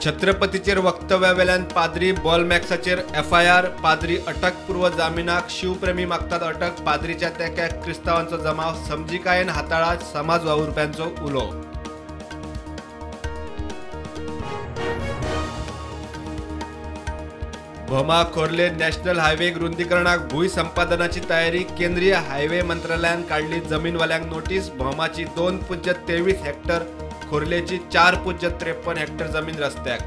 छत्रपतीचेर वक्तव्यावेल्यान पाद्री बॉलमॅक्साचेर FIR, पाद्री अटकपूर्व जामिनाक, शिवप्रेमी मागतात अटक, पाद्रीच्या तेक्याक क्रिस्तावांचो जमाव समजिकायेन हाताळा, समाज वावुरप्यांचो उलो. भोमा खोर्ले नॅशनल हायवे रुंदीकरणाक भूंय संपादनाची तयारी. केंद्रीय हायवे मंत्रालयान काढली जमीनवाल्यांक नोटीस. भोमाची 2.23 हेक्टर, खोर्लेची 4.53 हेक्टर जमीन रस्त्याक.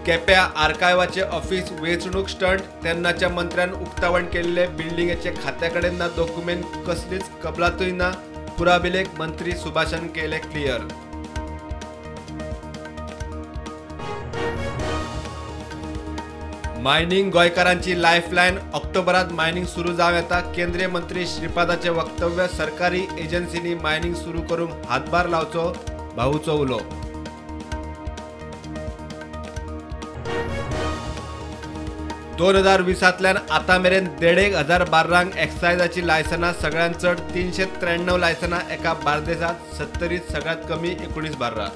केप्या आर्कायवाचे ऑफिस वेचणूक स्टंट. तेन्नाच्या मंत्र्यान उक्तावण केल्ले बिल्डिंगेचे खात्याकडेन ना डॉक्युमेंट, कसलीच कबलातूय ना. पुराबिलेक मंत्री सुभाषान केले क्लियर. मायनिंग गोंयकारांची लायफलायन. ऑक्टोबरात मायनिंग सुरू जावं येता. केंद्रीय मंत्री श्रीपादाचे वक्तव्य. सरकारी एजन्सींनी मायनिंग सुरू करूंक हातभार लावचो, भाऊचो उलो. दोन 2020तल्यान आतां मेरेन 1,500 बार्रांक एक्सायजाची लायसनां. सगळ्यांत चड 393 लायसनां एका बार्देसांत. 70 सगळ्यांत कमी 19 बार्रां.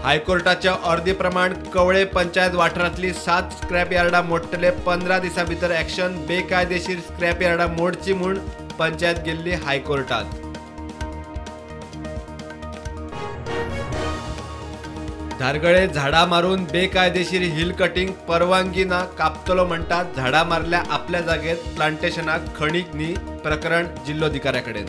हायकोर्टाच्या अर्दी प्रमाण कवळे पंचायत वाठारांतली 7 स्क्रॅप यार्डां मोडटले. 15 दिसां भितर एक्शन. बेकायदेशीर स्क्रॅप यार्डां मोडची म्हूण पंचायत गेल्ली हायकोर्टात. धारगळे झाडां मारून बेकायदेशीर हिल कटिंग. परवानगी ना, कापतलो म्हणटात. झाडां मारल्या आपल्या जागेत. प्लांटेशनाक खणीक न्ही. प्रकरण जिल्लोधिकाऱ्याकडेन.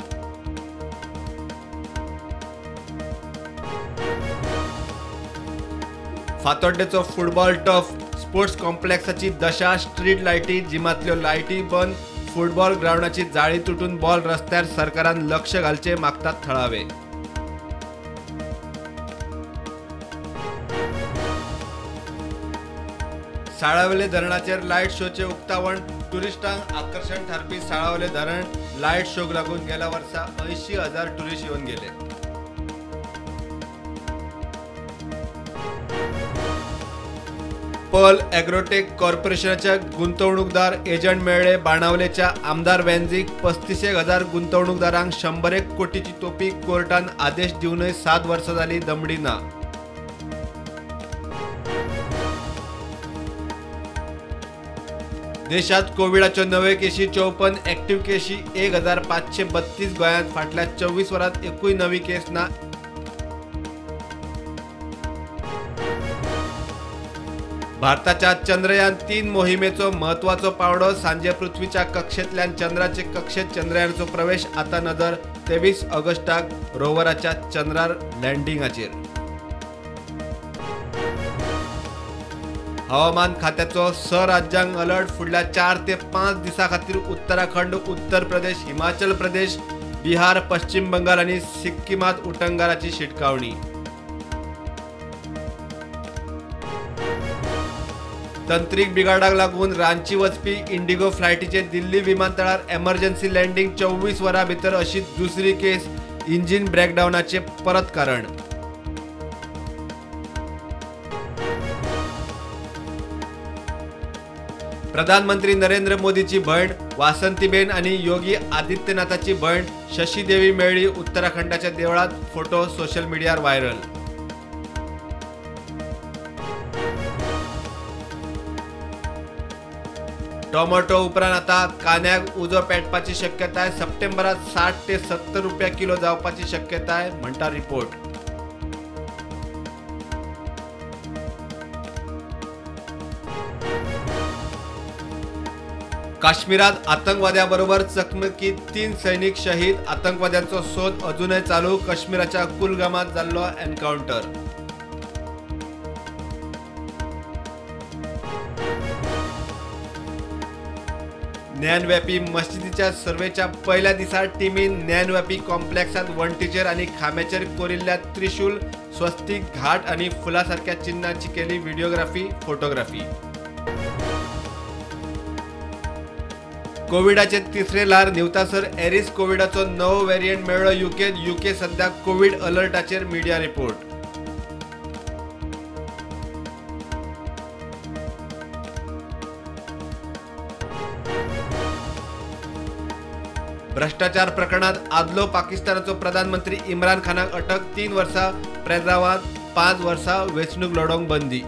फातोड्डेचो फुटबॉल टफ. स्पोर्ट्स कॉम्प्लेक्साची दशा. स्ट्रीट लायटी, जिमांतल्यो लायटी बंद. फुटबॉल ग्राउंडाची जाळी तुटून बॉल रस्त्यार. सरकारान लक्ष घालचे मागतात थळावे. साळावले धरणाचेर लायट शोचे उक्तावण. टुरिस्टांक आकर्षण थारपी साळावले धरण. लायट शोक लागून गेल्या वर्सा 80,000 टुरिस्ट येवन गेले. पर्ल ॲग्रोटेक कॉर्पोरेशनाच्या गुंतवणूकदार एजंट मेळ्ळे. बाणावलेच्या आमदार वॅन्झीक 35,000 गुंतवणूकदारांक 100 कोटीची तोपी. कोर्टान आदेश दिवनय 7 वर्सां जाली, दमडी ना. देशात कोविडाच्यो नव्यो केशी 54. एक्टिव्ह केशी 1,532. गोंयांत फाटल्या 24 वरांत एकूय नवी केस ना. भारताच्या चंद्रयान 3 मोहिमेचो महत्वाचो पावडो. सांजे पृथ्वीच्या कक्षेंतल्यान चंद्राचे कक्षेत चंद्रयानाचो प्रवेश. आता नदर 23 ऑगस्टाक रोवराच्या चंद्रार लँडिंगाचेर. हवामान खात्याचो राज्यांक अलर्ट. फुडल्या 4 ते 5 दिसां खातीर उत्तराखंड, उत्तर प्रदेश, हिमाचल प्रदेश, बिहार, पश्चिम बंगाल आनी सिक्कीमात उटंगाराची शिटकावणी. तंत्रीक बिगाडाक लागून रांची वचपी इंडिगो फ्लायटीचे दिल्ली विमानतळार एमर्जन्सी लँडिंग. 24 वरां भितर अशी दुसरी केस. इंजिन ब्रेकडावनाचे परत कारण. प्रधानमंत्री नरेंद्र मोदीची भयण वासंतीबेन आणि योगी आदित्यनाथाची भयण शशी देवी मेळ्ळी उत्तराखंडाच्या देवळात. फोटो सोशल मीडियार व्हायरल. टोमॅटो उपरांत आता कांद्याक उजो पेटपाची शक्यताय. सप्टेंबरात 60 ते 70 रुपया किलो जावपाची शक्यताय, म्हणटा रिपोर्ट. काश्मीरात आतंकवाद्याबरोबर चकमकीत 3 सैनिक शहीद. आतंकवाद्यांचो सोद अजूनय चालू. काश्मीराच्या कुलगामात जाल्लो एन्काउंटर. ज्ञानव्यापी मस्जिदीच्या सर्वेच्या पहिल्या दिसा टिमीन ज्ञानव्यापी कॉम्प्लेक्सात वणटीचेर आणि खांब्याचेर कोरिल्ल्या त्रिशूल, स्वस्तिक, घाट आणि फुलासारख्या चिन्हांची केली व्हिडिओग्राफी, फोटोग्राफी. कोविडाचे तिसरे ल्हार निवतासर एरिस कोविडाचो नवो व्हेरियंट मेळ्ळो युकेत. युके सध्या कोविड अलर्टाचेर मीडिया रिपोर्ट. भ्रष्टाचार प्रकरणात आदलो पाकिस्तानाचो प्रधानमंत्री इम्रान खानाक अटक 3 वर्सां, प्रजावाद 5 वर्सां वेंचणूक लढोवंक बंदी.